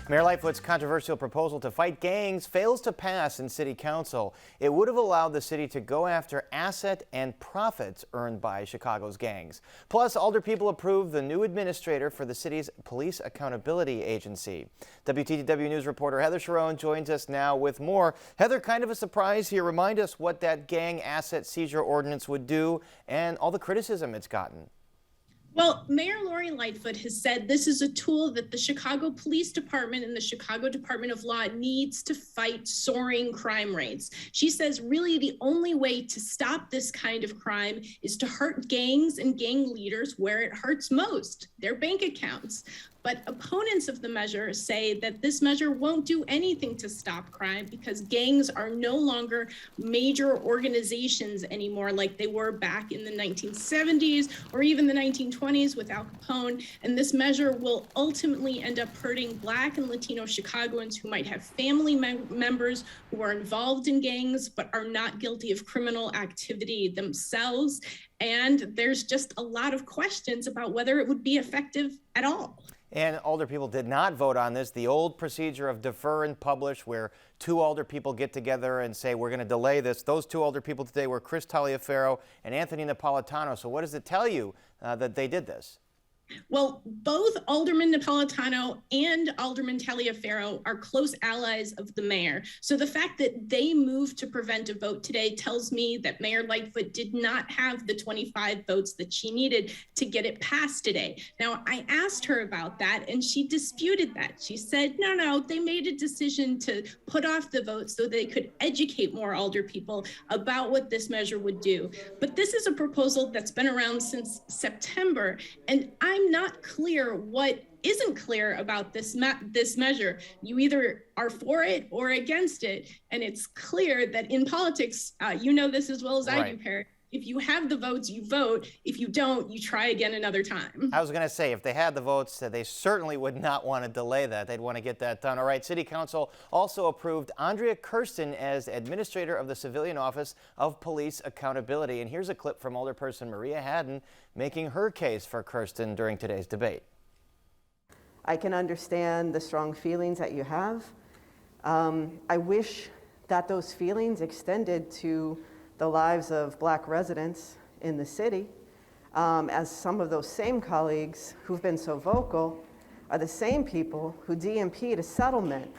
Mayor Lightfoot's controversial proposal to fight gangs fails to pass in City Council. It would have allowed the city to go after asset and profits earned by Chicago's gangs. Plus, alderpeople approved the new administrator for the city's Police Accountability Agency. WTTW News reporter Heather Sharon joins us now with more. Heather, kind of a surprise here. Remind us what that gang asset seizure ordinance would do and all the criticism it's gotten. Well, Mayor Lori Lightfoot has said this is a tool that the Chicago Police Department and the Chicago Department of Law needs to fight soaring crime rates. She says really the only way to stop this kind of crime is to hurt gangs and gang leaders where it hurts most, their bank accounts. But opponents of the measure say that this measure won't do anything to stop crime because gangs are no longer major organizations anymore like they were back in the 1970s or even the 1920s with Al Capone. And this measure will ultimately end up hurting Black and Latino Chicagoans who might have family members who are involved in gangs but are not guilty of criminal activity themselves. And there's just a lot of questions about whether it would be effective at all. And alderpeople did not vote on this. The old procedure of defer and publish, where two alderpeople get together and say, we're going to delay this. Those two alderpeople today were Chris Taliaferro and Anthony Napolitano. So what does it tell you that they did this? Well, both Alderman Napolitano and Alderman Taliaferro are close allies of the mayor. So the fact that they moved to prevent a vote today tells me that Mayor Lightfoot did not have the 25 votes that she needed to get it passed today. Now, I asked her about that and she disputed that. She said, no, they made a decision to put off the vote so they could educate more alderpeople about what this measure would do. But this is a proposal that's been around since September, and I'm not clear what isn't clear about this measure. You either are for it or against it. And it's clear that in politics, you know this as well as I do, Perry. If you have the votes, you vote. If you don't, you try again another time. I was going to say, if they had the votes, they certainly would not want to delay that. They'd want to get that done. All right, City Council also approved Andrea Kirsten as administrator of the Civilian Office of Police Accountability. And here's a clip from Alderperson Maria Haddon making her case for Kirsten during today's debate. I can understand the strong feelings that you have. I wish that those feelings extended to the lives of Black residents in the city, as some of those same colleagues who've been so vocal are the same people who DMP'd a settlement.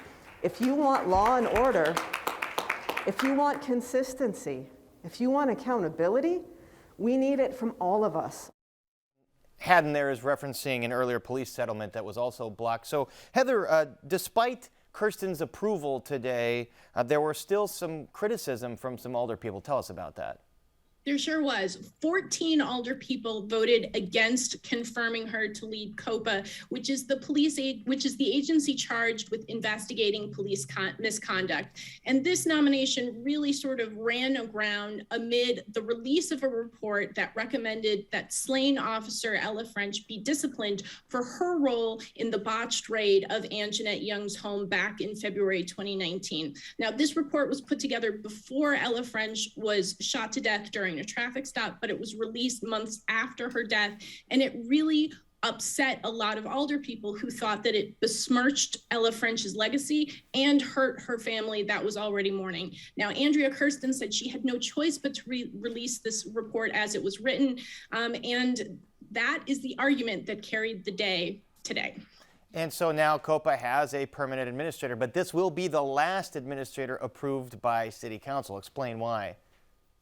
If you want law and order, if you want consistency, if you want accountability, we need it from all of us. Haddon there is referencing an earlier police settlement that was also blocked. So Heather, despite Kirsten's approval today, there were still some criticism from some alderpeople. Tell us about that. There sure was. 14 alderpeople voted against confirming her to lead COPA, which is the agency charged with investigating police misconduct. And this nomination really sort of ran aground amid the release of a report that recommended that slain officer Ella French be disciplined for her role in the botched raid of Anjanette Young's home back in February 2019. Now, this report was put together before Ella French was shot to death during a traffic stop, but it was released months after her death, and it really upset a lot of alderpeople who thought that it besmirched Ella French's legacy and hurt her family that was already mourning. Now, Andrea Kirsten said she had no choice but to release this report as it was written, and that is the argument that carried the day today. And so now COPA has a permanent administrator, but this will be the last administrator approved by City Council. Explain why.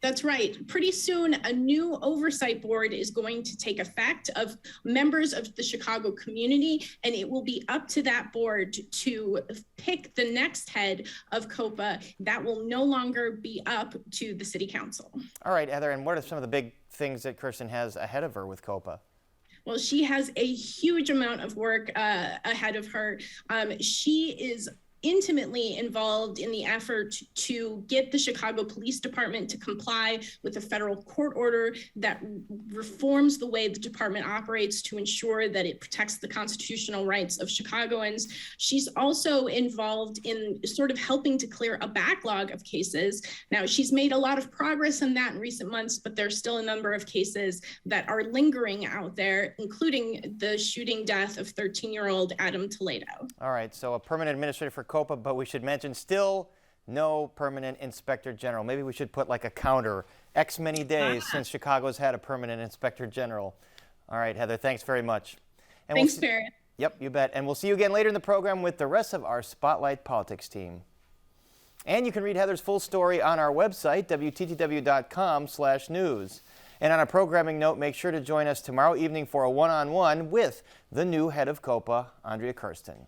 That's right. Pretty soon, a new oversight board is going to take effect of members of the Chicago community, and it will be up to that board to pick the next head of COPA. That will no longer be up to the City Council. All right, Heather, and what are some of the big things that Kirsten has ahead of her with COPA? Well, she has a huge amount of work ahead of her. She is intimately involved in the effort to get the Chicago Police Department to comply with a federal court order that reforms the way the department operates to ensure that it protects the constitutional rights of Chicagoans. She's also involved in sort of helping to clear a backlog of cases. Now, she's made a lot of progress in that in recent months, but there's still a number of cases that are lingering out there, including the shooting death of 13-year-old Adam Toledo. All right, so a permanent administrator for COPA, but we should mention still no permanent inspector general. Maybe we should put like a counter, X many days since Chicago's had a permanent inspector general. All right, Heather, thanks very much. And Thanks, Barrett. Yep, you bet. And we'll see you again later in the program with the rest of our Spotlight Politics team. And you can read Heather's full story on our website, WTTW.com/news. And on a programming note, make sure to join us tomorrow evening for a one-on-one with the new head of COPA, Andrea Kirsten.